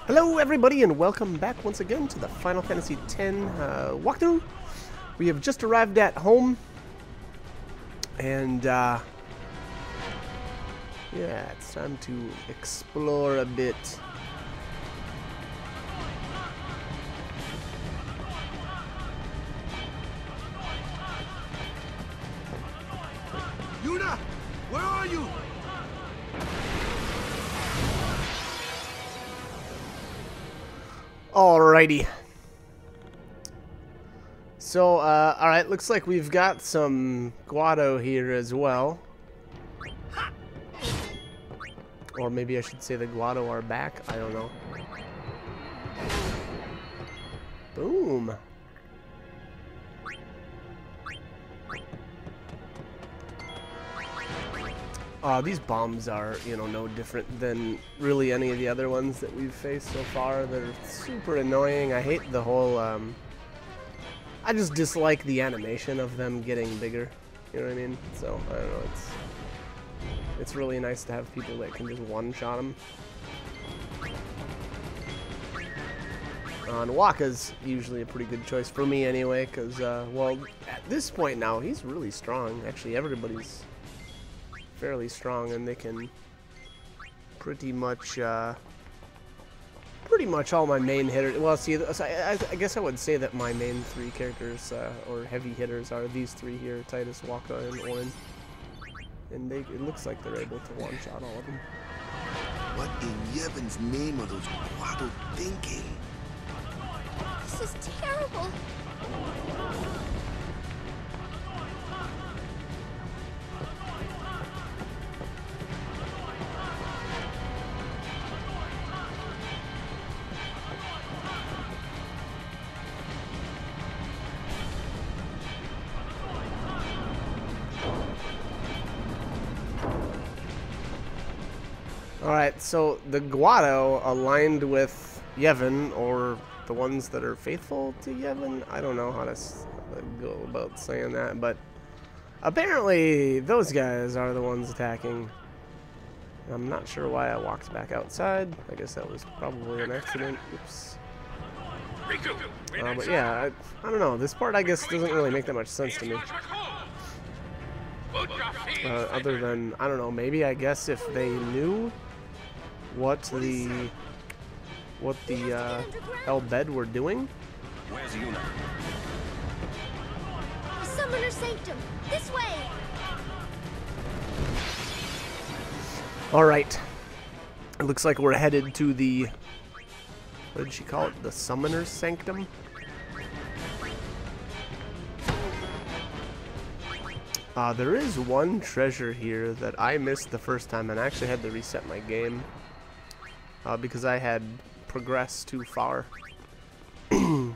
Hello everybody and welcome back once again to the Final Fantasy X walkthrough. We have just arrived at home and yeah, it's time to explore a bit. Yuna, where are you? Alrighty. So, alright, looks like we've got some Guado here as well. Or maybe I should say the Guado are back, I don't know. Boom. These bombs are, you know, no different than really any of the other ones that we've faced so far. They're super annoying. I hate the whole, I just dislike the animation of them getting bigger. You know what I mean? So, I don't know, it's really nice to have people that can just one-shot them. And Wakka's usually a pretty good choice for me anyway, because, well, at this point now, he's really strong. Actually, everybody's fairly strong, and they can pretty much all my main hitters. Well, see, I guess I would say that my main three characters or heavy hitters are these three here: Titus, Wakka, and Orin. And it looks like they're able to one-shot all of them. What in Yevon's name are those Guado thinking? This is terrible. Alright, so the Guado aligned with Yevon, or the ones that are faithful to Yevon. I don't know how to go about saying that, but apparently those guys are the ones attacking. I'm not sure why I walked back outside. I guess that was probably an accident. Oops. But yeah, I don't know. This part, I guess, doesn't really make that much sense to me. Other than, I don't know, maybe I guess if they knew what the El Bed were doing. Where's Yuna? The Summoner Sanctum! This way! Alright. It looks like we're headed to the, what did she call it? The Summoner's Sanctum? There is one treasure here that I missed the first time, and I actually had to reset my game because I had progressed too far. So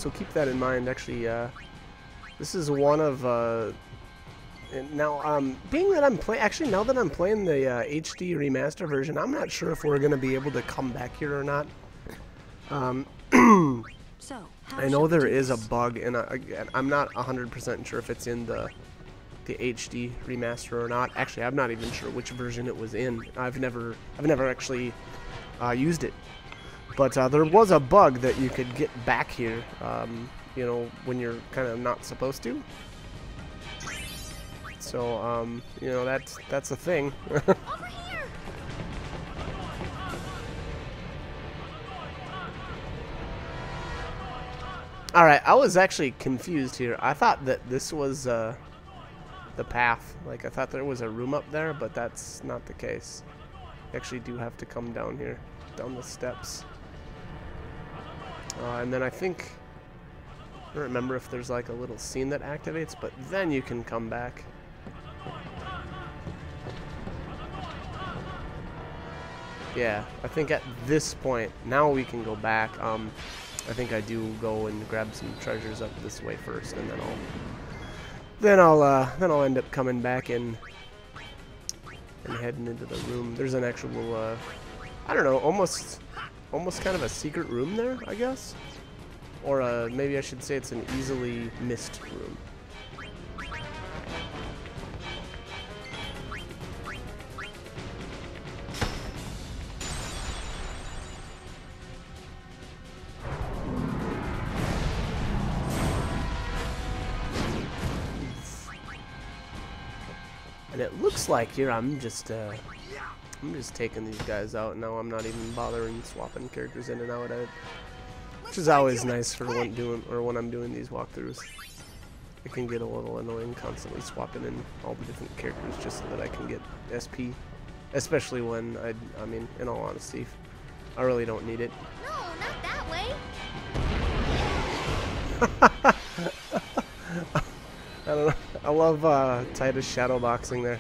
keep that in mind. Actually, this is one of now being that I'm playing. Now that I'm playing the HD remaster version, I'm not sure if we're gonna be able to come back here or not. I know there is a bug, and I'm not 100% sure if it's in the HD remaster or not. Actually, I'm not even sure which version it was in. I've never actually used it. But there was a bug that you could get back here, you know, when you're kind of not supposed to. So, you know, that's a thing. Over here! Alright, I was actually confused here. I thought that this was the path. Like, I thought there was a room up there, but that's not the case. You actually do have to come down here, down the steps. And then I think, I don't remember if there's like a little scene that activates, but then you can come back. Yeah, I think at this point, now we can go back. I think I do go and grab some treasures up this way first, and then I'll end up coming back and heading into the room. There's an actual, I don't know, almost kind of a secret room there, I guess, or maybe I should say it's an easily missed room. And it looks like here I'm just taking these guys out now. I'm not even bothering swapping characters in and out of it, which is always nice for when I'm doing these walkthroughs. It can get a little annoying constantly swapping in all the different characters just so that I can get SP, especially when I mean, in all honesty, I really don't need it. No, not that way. I don't know. I love Titus shadow boxing there.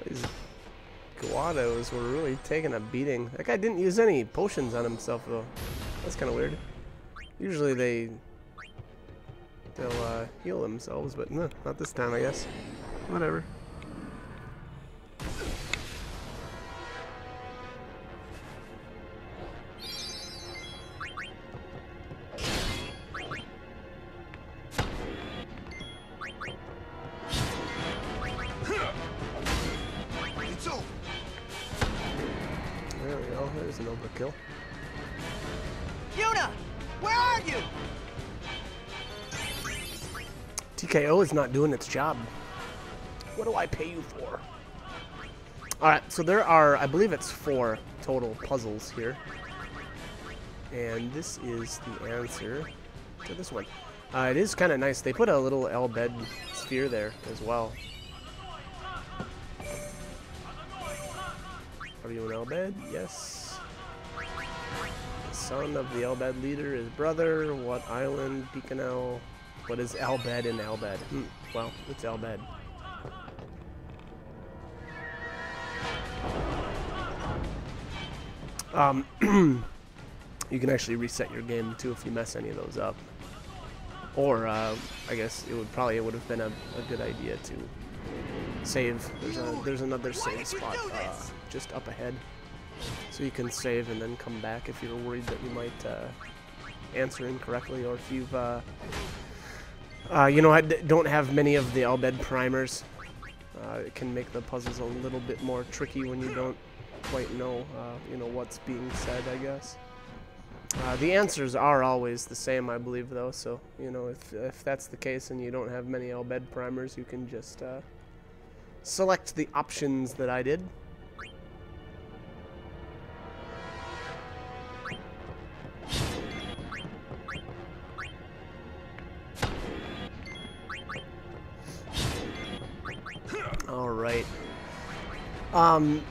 These Guados were really taking a beating. That guy didn't use any potions on himself though. That's kind of weird. Usually they'll heal themselves, but no, not this time I guess. Whatever. There we go, there's an overkill. Yuna! Where are you? TKO is not doing its job. What do I pay you for? Alright, so there are, I believe it's 4 total puzzles here. And this is the answer to this one. It is kind of nice. They put a little L-bed sphere there as well. Are you an L-bed? Yes. The son of the L-bed leader is brother. What island? Deaconel. What is L-bed in L-bed? Well, it's L-bed. You can actually reset your game too if you mess any of those up. Or I guess it would have been a good idea to save. There's another save spot just up ahead, so you can save and then come back if you're worried that you might answer incorrectly, or if you've you know, I don't have many of the L-bed primers. It can make the puzzles a little bit more tricky when you don't quite know you know, what's being said, I guess. The answers are always the same, I believe, though, so, you know, if that's the case and you don't have many L-bed primers, you can just select the options that I did. Alright.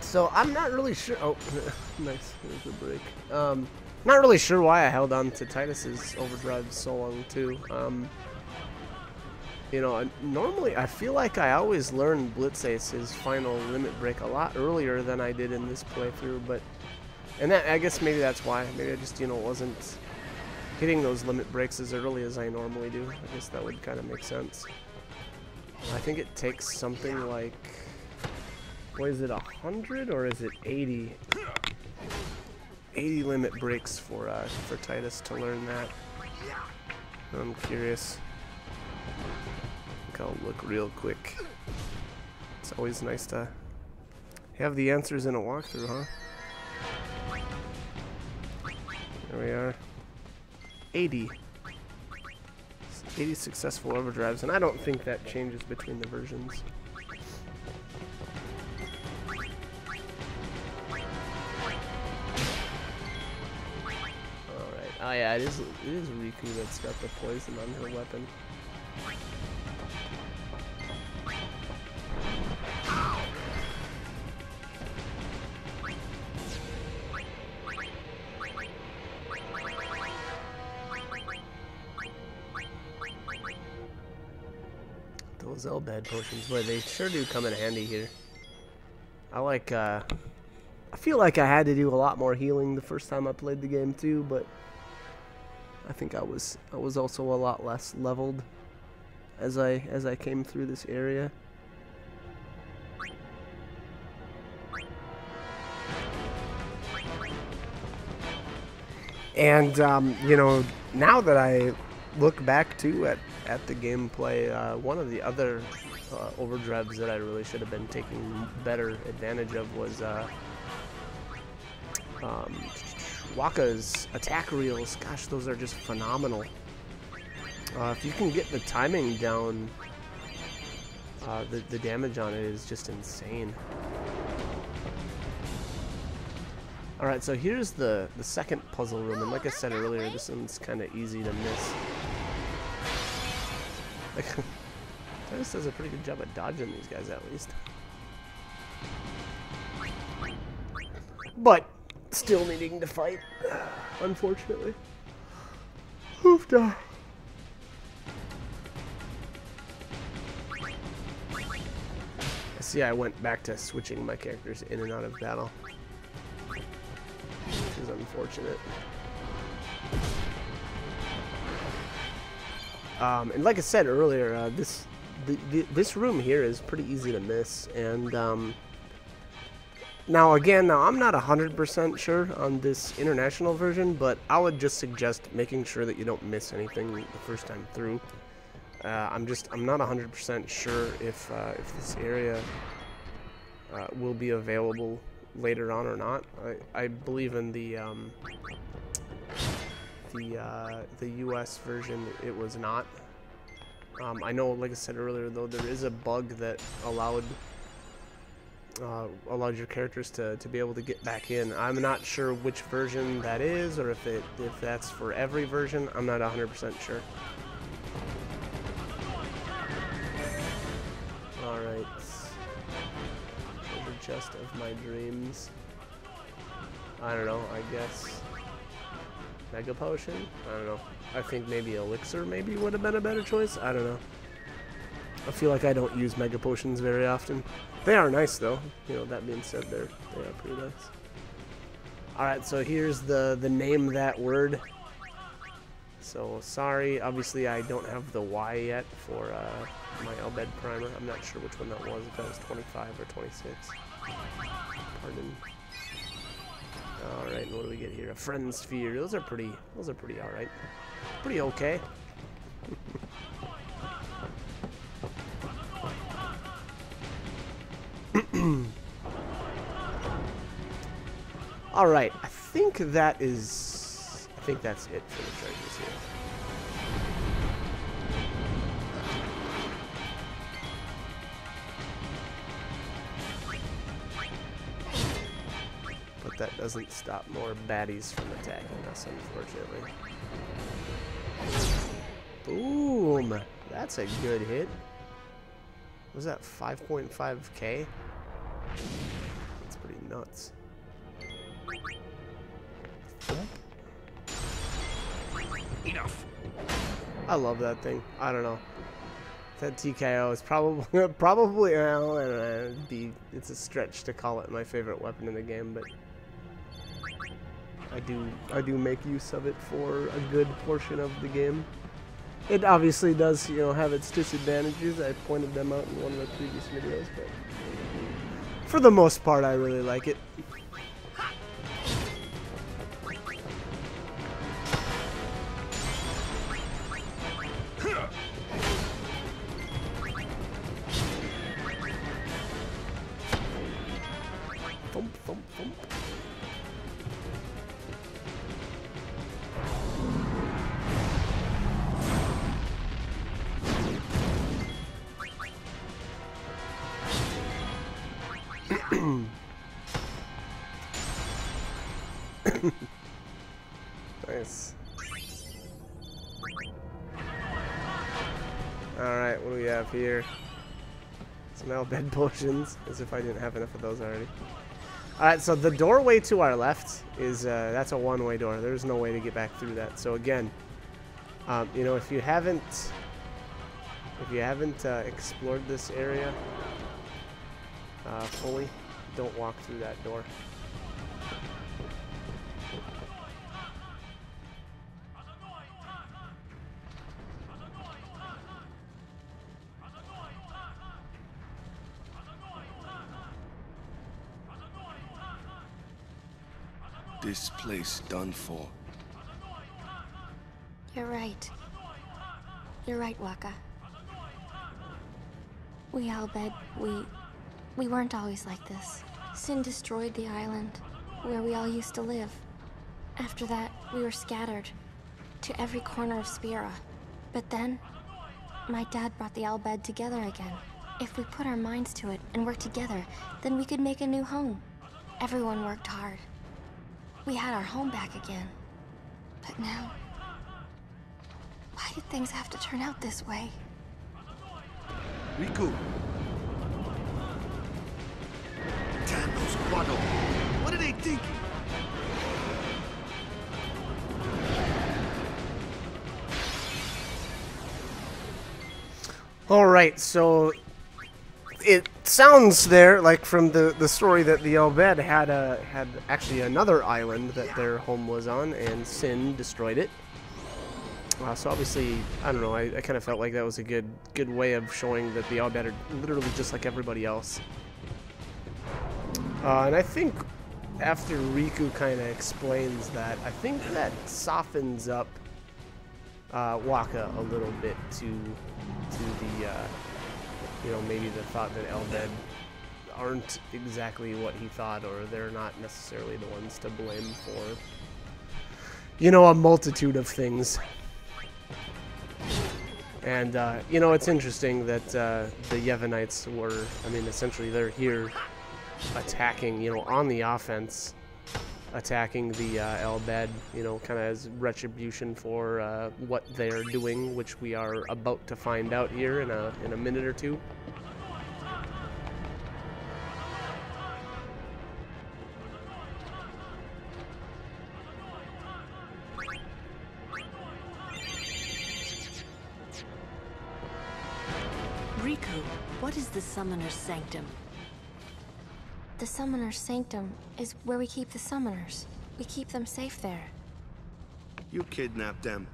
So I'm not really sure. Oh, nice. There's a break. Not really sure why I held on to Titus's overdrive so long too. You know, normally I feel like I always learn Blitzace's final limit break a lot earlier than I did in this playthrough, and that, I guess maybe that's why. Maybe I just, you know, wasn't hitting those limit breaks as early as I normally do. I guess that would kind of make sense. I think it takes something like, what is it, 100 or is it 80? 80 limit breaks for Titus to learn that. I'm curious. I think I'll look real quick. It's always nice to have the answers in a walkthrough, huh? There we are. 80. 80 successful overdrives, and I don't think that changes between the versions. Oh yeah, it is Riku that's got the poison on her weapon. Those L-bed potions, boy, they sure do come in handy here. I feel like I had to do a lot more healing the first time I played the game too, but I think I was also a lot less leveled as I came through this area. And you know, now that I look back too at the gameplay, one of the other overdrives that I really should have been taking better advantage of was Waka's attack reels, gosh, those are just phenomenal. If you can get the timing down, the damage on it is just insane. Alright, so here's the second puzzle room, and like I said earlier, this one's kind of easy to miss. Titus does a pretty good job at dodging these guys, at least. But still needing to fight, unfortunately. Hoofda. See, I went back to switching my characters in and out of battle, which is unfortunate. And like I said earlier, this room here is pretty easy to miss. And now I'm not 100% sure on this international version, but I would just suggest making sure that you don't miss anything the first time through. I'm not 100% sure if this area will be available later on or not. I believe in the US version it was not. I know, like I said earlier, though, there is a bug that allowed your characters to be able to get back in. I'm not sure which version that is, or if that's for every version. I'm not 100% sure. Alright. Just of my dreams. I don't know, I guess. Mega Potion? I don't know. I think maybe Elixir maybe would have been a better choice. I don't know. I feel like I don't use Mega Potions very often. They are nice though. You know, that being said, they are pretty nice. Alright, so here's the name that word. So sorry, obviously I don't have the Y yet for my Albed primer. I'm not sure which one that was, if that was 25 or 26. Pardon. Alright, and what do we get here? A Friend Sphere. Those are pretty alright. Pretty okay. Alright, I think that's it for the treasures here. But that doesn't stop more baddies from attacking us, unfortunately. Boom! That's a good hit. Was that 5.5k? That's pretty nuts. Enough. I love that thing. I don't know. That TKO is probably well, it's a stretch to call it my favorite weapon in the game, but I do make use of it for a good portion of the game. It obviously does, you know, have its disadvantages. I pointed them out in one of the previous videos, but for the most part, I really like it. Thump, thump, thump. Nice. Alright, what do we have here? Some Albed potions, as if I didn't have enough of those already. Alright, so the doorway to our left is, that's a one-way door. There's no way to get back through that. So again, you know, if you haven't explored this area fully, don't walk through that door. This place done for. You're right. You're right, Waka. We Albed, we weren't always like this. Sin destroyed the island, where we all used to live. After that, we were scattered to every corner of Spira. But then, my dad brought the Al Bhed together again. If we put our minds to it and work together, then we could make a new home. Everyone worked hard. We had our home back again. But now, why did things have to turn out this way? Riku. Damn those Quado. What are they thinking? All right, so it sounds there like from the story that the Al Bhed had actually another island that their home was on, and Sin destroyed it. So obviously, I don't know. I kind of felt like that was a good way of showing that the Al Bhed are literally just like everybody else. And I think after Riku kind of explains that, I think that softens up Waka a little bit to the you know, maybe the thought that Al Bhed aren't exactly what he thought, or they're not necessarily the ones to blame for, you know, a multitude of things. And you know, it's interesting that the Yevonites were, I mean, essentially they're here attacking, you know, on the offense, attacking the Al Bhed, you know, kind of as retribution for what they're doing, which we are about to find out here in a minute or two. Riku, what is the Summoner's Sanctum? The Summoner's Sanctum is where we keep the Summoners. We keep them safe there. You kidnapped them.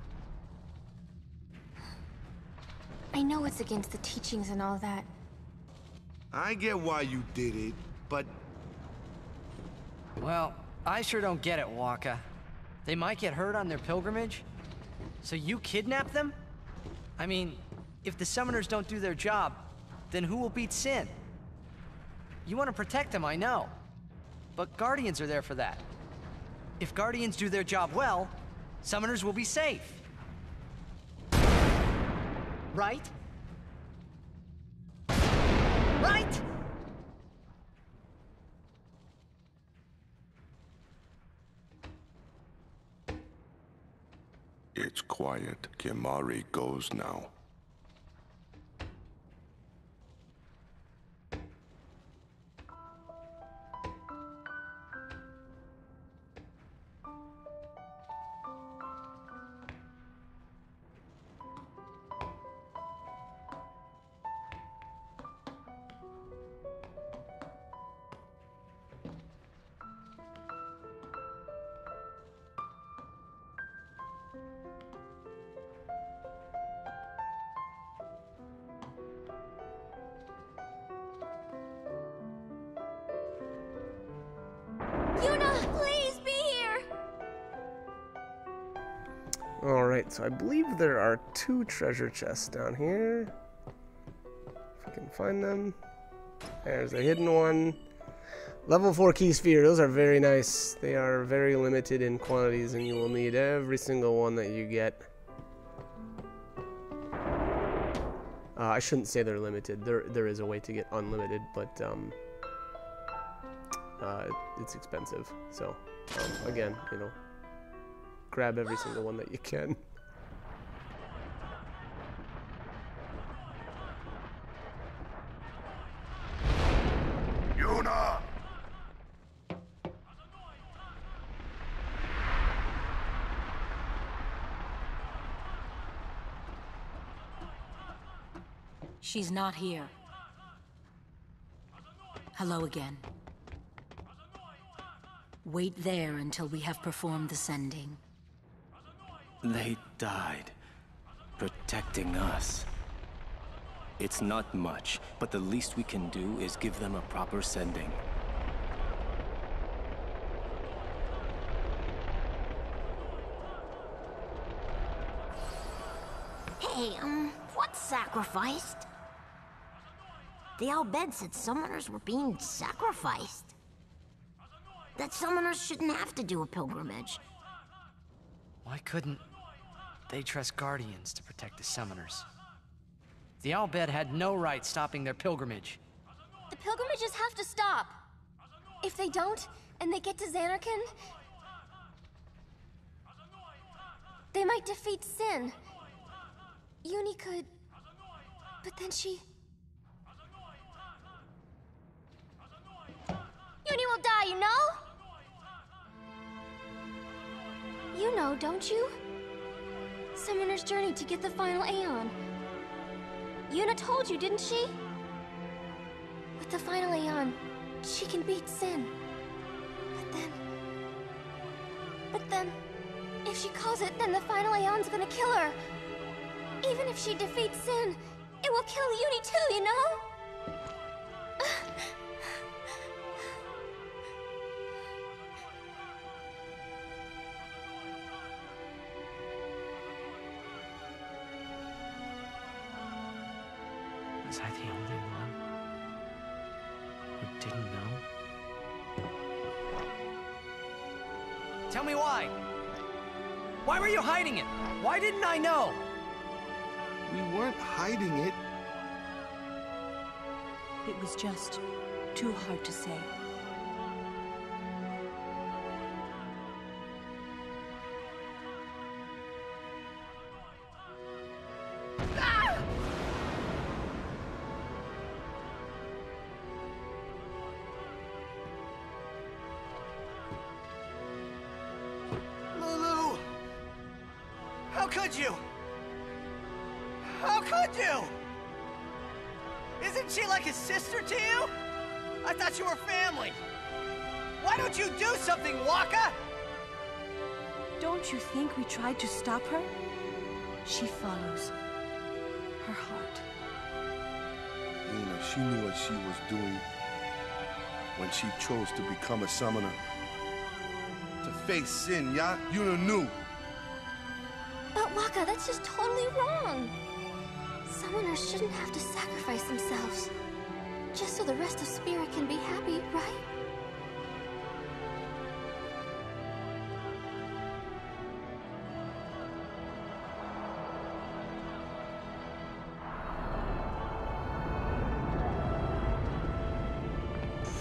I know it's against the teachings and all that. I get why you did it, but... Well, I sure don't get it, Waka. They might get hurt on their pilgrimage? So you kidnap them? I mean, if the Summoners don't do their job, then who will beat Sin? You want to protect them, I know. But Guardians are there for that. If Guardians do their job well, Summoners will be safe. Right? Right? It's quiet. Kimari goes now. Yuna, please be here! Alright, so I believe there are 2 treasure chests down here. If I can find them. There's a hidden one. Level 4 key sphere, those are very nice. They are very limited in quantities, and you will need every single one that you get. I shouldn't say they're limited. There is a way to get unlimited, but it's expensive. So again, you know, grab every single one that you can. Yuna! She's not here. Hello again. Wait there until we have performed the sending. They died, protecting us. It's not much, but the least we can do is give them a proper sending. Hey, what's sacrificed? The Al Bhed said summoners were being sacrificed. That summoners shouldn't have to do a pilgrimage. Why couldn't they trust Guardians to protect the Summoners? The Al Bhed had no right stopping their pilgrimage. The pilgrimages have to stop. If they don't, and they get to Xanarkand, they might defeat Sin. Uni could... But then she... Uni will die, you know? You know, don't you? Summoner's journey to get the final Aeon. Yuna told you, didn't she? With the final Aeon, she can beat Sin. But then... If she calls it, then the final Aeon's gonna kill her. Even if she defeats Sin, it will kill Uni too, you know? Was I the only one who didn't know? Tell me why! Why were you hiding it? Why didn't I know? We weren't hiding it. It was just too hard to say. Lulu! How could you? How could you? Isn't she like a sister to you? I thought you were family. Why don't you do something, Waka? Don't you think we tried to stop her? She follows her heart. Yuna, she knew what she was doing when she chose to become a summoner. To face Sin, yeah? Yuna knew. But Waka, that's just totally wrong. Summoners shouldn't have to sacrifice themselves. Just so the rest of Spirit can be happy, right?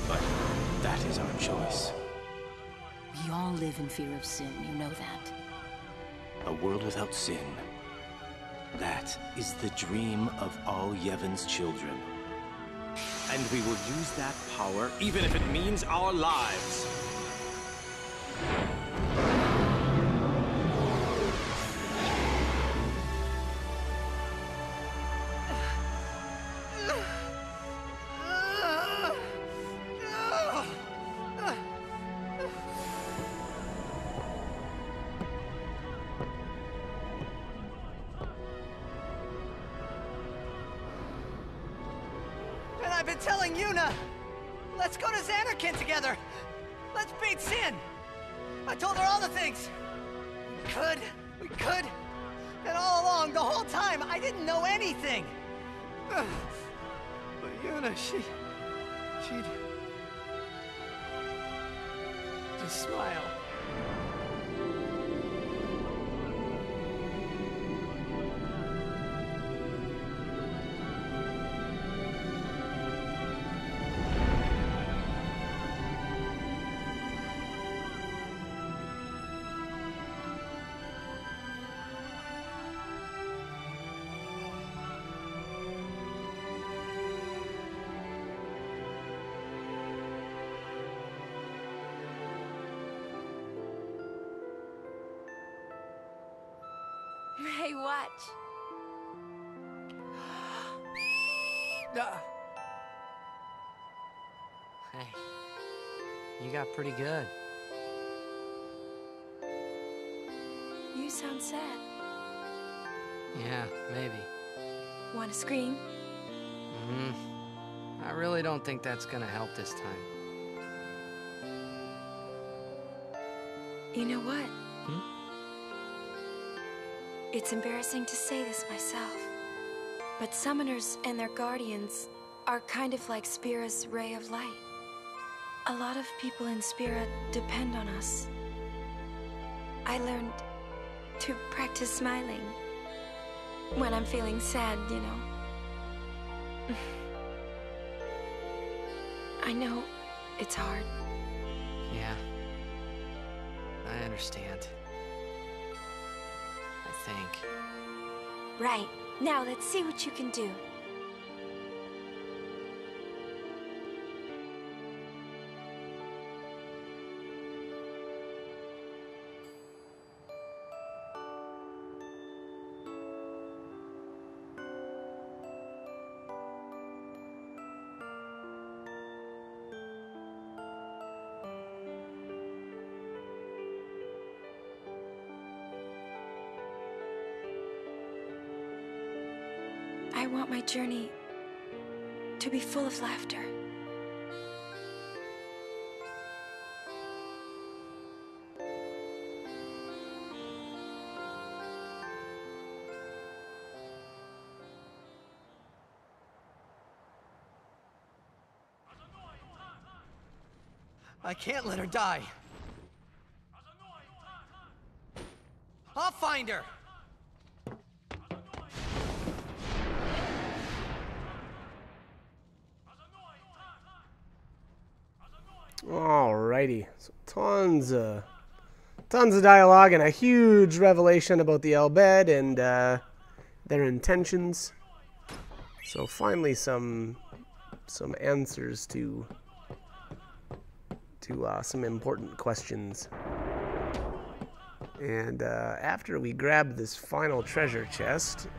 But that is our choice. We all live in fear of Sin, you know that. A world without sin. That is the dream of all Yevon's children. And we will use that power, even if it means our lives. And I've been telling Yuna, let's go to Xanarkand together. Let's beat Sin. I told her all the things. We could. And all along, the whole time, I didn't know anything. But Yuna, she'd just smile. Hey, watch. Hey, you got pretty good. You sound sad. Yeah, maybe. Want to scream? I really don't think that's gonna help this time. You know what? It's embarrassing to say this myself, but summoners and their guardians are kind of like Spira's ray of light. A lot of people in Spira depend on us. I learned to practice smiling. When I'm feeling sad, you know. I know it's hard. Yeah. I understand. I think. Right. Now let's see what you can do. I want my journey to be full of laughter. I can't let her die. I'll find her. Alrighty, so tons of dialogue and a huge revelation about the Al Bhed and their intentions. So finally, some answers to some important questions. And after we grab this final treasure chest,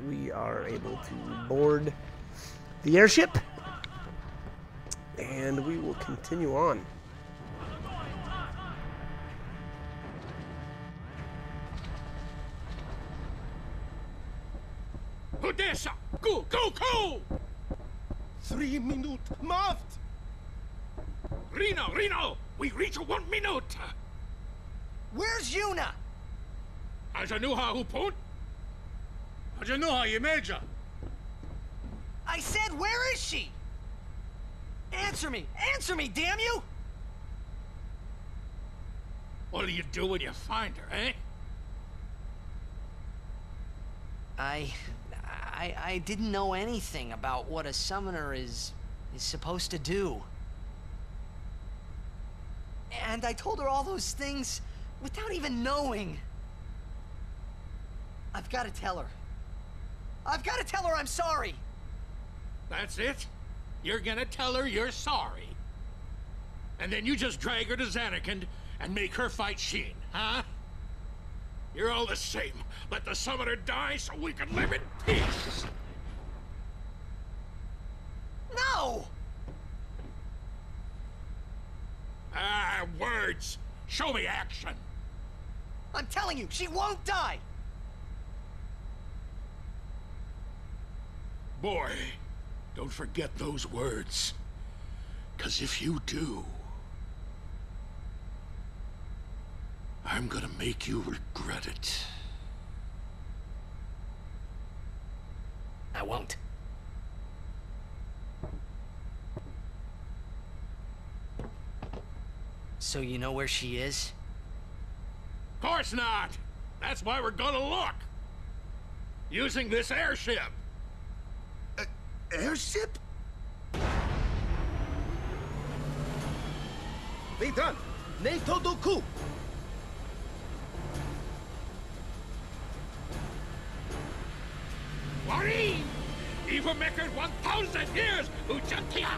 we are able to board the airship. And we will continue on. Odessa! Go, go, go! 3 minutes, Maft! Reno! We reach 1 minute! Where's Yuna? Ajanuha hupon? Ajanuha Yemeja! I said, where is she? Answer me! Answer me, damn you! What'll you do when you find her, eh? I didn't know anything about what a summoner is supposed to do. And I told her all those things without even knowing. I've got to tell her. I've got to tell her I'm sorry. That's it? You're gonna tell her you're sorry. And then you just drag her to Zanarkand and make her fight Sheen, huh? You're all the same. Let the summoner die so we can live in peace. No! Ah, words. Show me action. I'm telling you, she won't die! Boy, don't forget those words. 'Cause if you do, I'm gonna make you regret it. I won't. So you know where she is? Of course not. That's why we're gonna look. Using this airship. Airship? Vedran, ne todo coup. Warin! Even Mekker 1,000 years, Ujantia!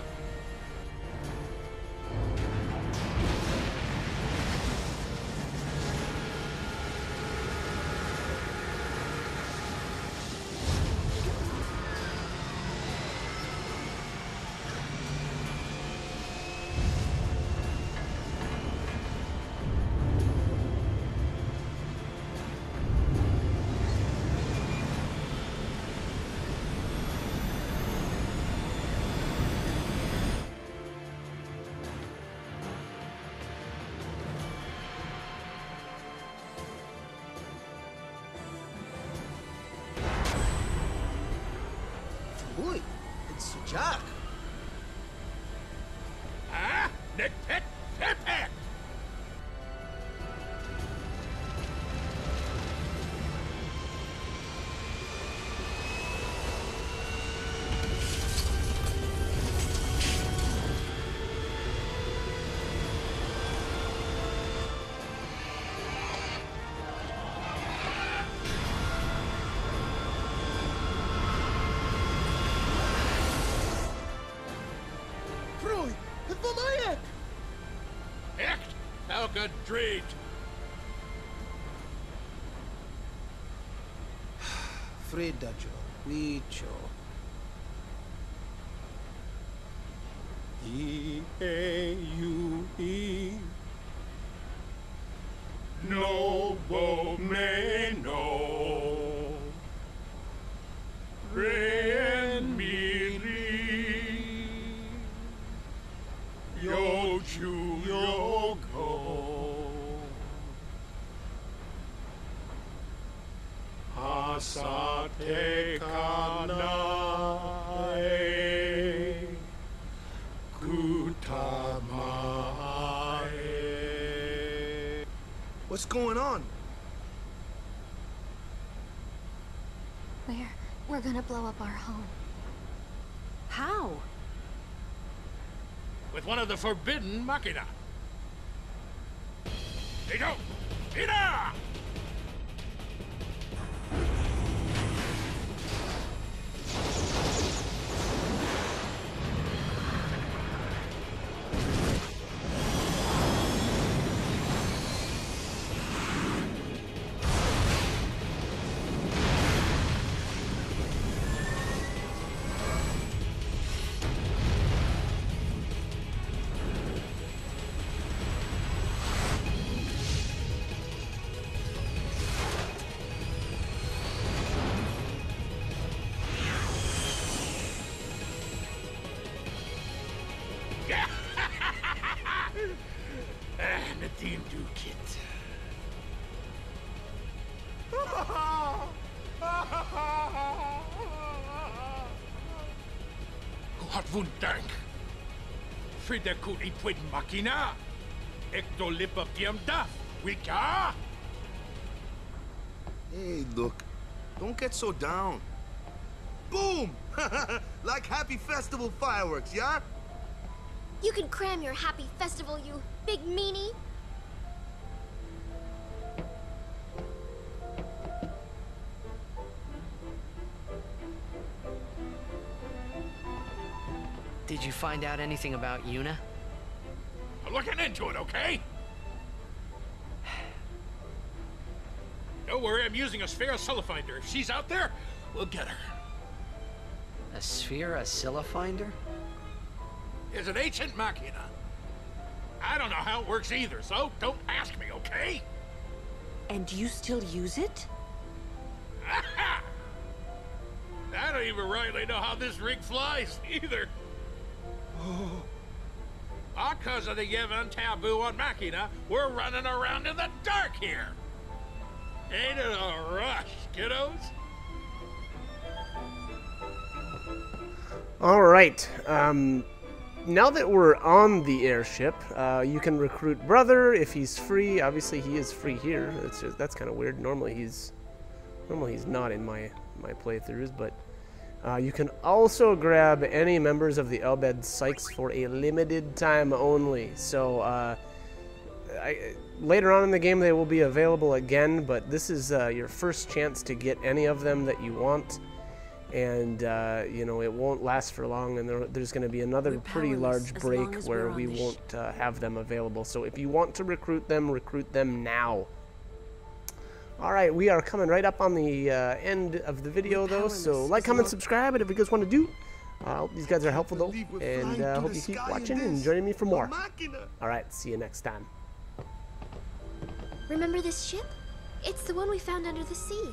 Uy, it's Jack. Ah? Nitpit? Nitpit! Echt? Elke dreht. Fredajo, Wicho. E-A-U-E. Nobo me no. Re mi ri. Yo chu yo go. Asate kanae. Kutamae. What's going on? We're gonna blow up our home. How? With one of the forbidden machina. They go! Ida! Nadine do kit. Wat wundank. Frida kut ipwid machina. Ekdo lip up diem daf. Wika? Hey, look. Don't get so down. Boom! Like happy festival fireworks, yeah? You can cram your happy festival, you big meanie. Did you find out anything about Yuna? I'm looking into it, okay? Don't worry, I'm using a sphere finder. If she's out there, we'll get her. A sphere finder? It's an ancient machina. I don't know how it works either, so don't ask me, okay? And you still use it? I don't even rightly know how this rig flies, either. Because of the Yevon taboo on machina, we're running around in the dark here. Ain't it a rush, kiddos? All right. Now that we're on the airship, you can recruit Brother if he's free. Obviously, he is free here. That's kind of weird. Normally he's not in my playthroughs, but you can also grab any members of the Elbed Sykes for a limited time only. So later on in the game they will be available again, but this is your first chance to get any of them that you want. And you know, it won't last for long, and there's going to be another pretty large break where we won't have them available. So if you want to recruit them now. Alright, we are coming right up on the end of the video though, so like, comment, subscribe, and if you guys want to do, I hope these guys are helpful though, and I hope you keep watching and joining me for more. Alright, see you next time. Remember this ship? It's the one we found under the sea.